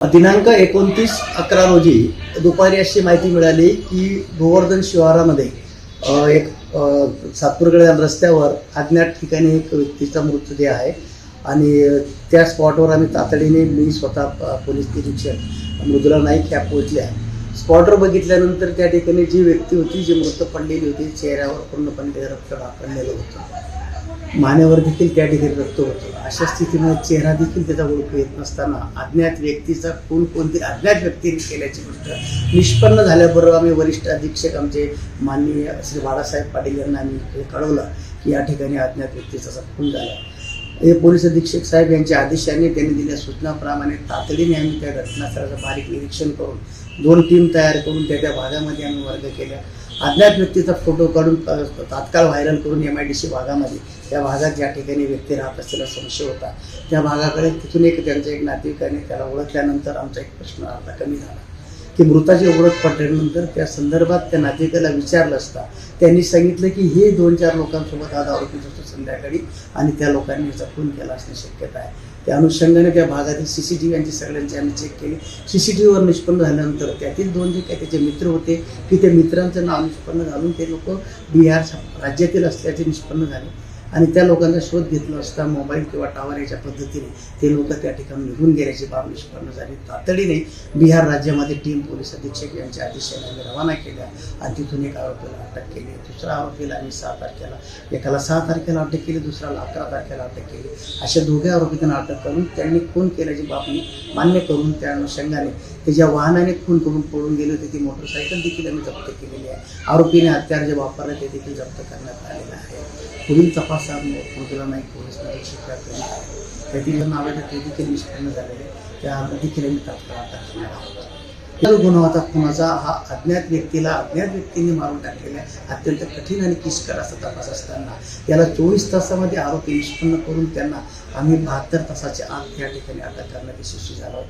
दिनांक 29/11 रोजी दुपारी अशी माहिती मिळाली की गोवर्धन शिवारामध्ये एक सातपूरकडे रस्त्यावर अज्ञात ठिकाणी एक व्यक्तीचा मृतदेह आहे आणि त्या स्पॉटवर आम्ही तातडीने मी स्वतः पोलीस निरीक्षक मृदुला नाईक ह्या पोहोचल्या. स्पॉटवर बघितल्यानंतर त्या ठिकाणी जी व्यक्ती होती, जी मृत पडलेली होती, चेहऱ्यावर पूर्णपणे रक्त ढापळलेलं होतं, मानेवर देखील त्या ठिकाणी रक्त होतं. अशा स्थितीमध्ये चेहरा देखील त्याचा ओळखू येत नसताना अज्ञात व्यक्तीचा खून कोणती अज्ञात व्यक्तीने केल्याची गोष्ट निष्पन्न झाल्याबरोबर आम्ही वरिष्ठ अधीक्षक आमचे माननीय श्री बाळासाहेब पाटील यांना आम्ही कळवलं की या ठिकाणी अज्ञात व्यक्तीचा खून झाला. हे पोलीस अधीक्षक साहेब यांच्या आदेशाने त्यांनी दिलेल्या सूचनाप्रमाणे तातडीने आम्ही त्या घटनास्थळाचं बारीक निरीक्षण करून 2 टीम तयार करून त्या भागामध्ये आम्ही वर्ग केल्या. अज्ञात व्यक्तीचा फोटो काढून तात्काळ व्हायरल करून MIDC भागामध्ये त्या भागात ज्या ठिकाणी व्यक्ती राहत असलेला संशय होता त्या भागाकडे तिथून त्यांच्या एक नातेवाईकाने त्याला ओळखल्यानंतर आमचा एक प्रश्न अर्धा कमी झाला की मृताची ओळख पटल्यानंतर त्या संदर्भात त्या नातेवाईकाला विचारलं असता त्यांनी सांगितलं की हे 2-4 लोकांसोबत आज आरोपी होतो संध्याकाळी आणि त्या लोकांनी याचा खून केला असण्याची शक्यता आहे. त्या अनुषंगाने त्या भागातील CCTV यांची सगळ्यांची आम्ही चेक केली. CCTVवर निष्पन्न झाल्यानंतर त्यातील 2 जे काही त्याचे मित्र होते की त्या मित्रांचं नाव निष्पन्न घालून ते लोक बिहार राज्यातील असल्याचे निष्पन्न झाले आणि त्या लोकांचा शोध घेतला असता मोबाईल किंवा टावर याच्या पद्धतीने ते लोक त्या ठिकाणी निघून गेल्याची बाब निष्पन्न झाली. तातडीने बिहार राज्यामध्ये टीम पोलीस अधीक्षक यांच्या आदेशाने आम्ही रवाना केल्या आणि तिथून एक आरोपीला अटक केली. दुसऱ्या आरोपीला आम्ही 6 तारखेला, एकाला 6 तारखेला अटक केली, दुसऱ्याला 11 तारखेला अटक केली. अशा दोघे आरोपींना अटक करून त्यांनी खून केल्याची बाबी मान्य करून त्या अनुषंगाने त्याच्या वाहनाने खून करून पळून गेले होते ती मोटरसायकल देखील आम्ही जप्त केलेली आहे. आरोपीने हत्यार जे वापरले ते देखील जप्त करण्यात आलेलं आहे. पुढील तपास मृदुला नाईक पोलीस निरीक्षक करीत आहे. त्यातील नावे ते देखील निष्पन्न झालेले त्या देखील आम्ही तात्काळ अटक करणार आहोत. गुन्हा होता खुनाचा हा अज्ञात व्यक्तीने मारून टाकलेला अत्यंत कठीण आणि किचकट असा तपास असताना याला 24 तासामध्ये आरोपी निष्पन्न करून त्यांना आम्ही 72 तासाच्या आत या ठिकाणी अटक करण्यात यशस्वी झालो.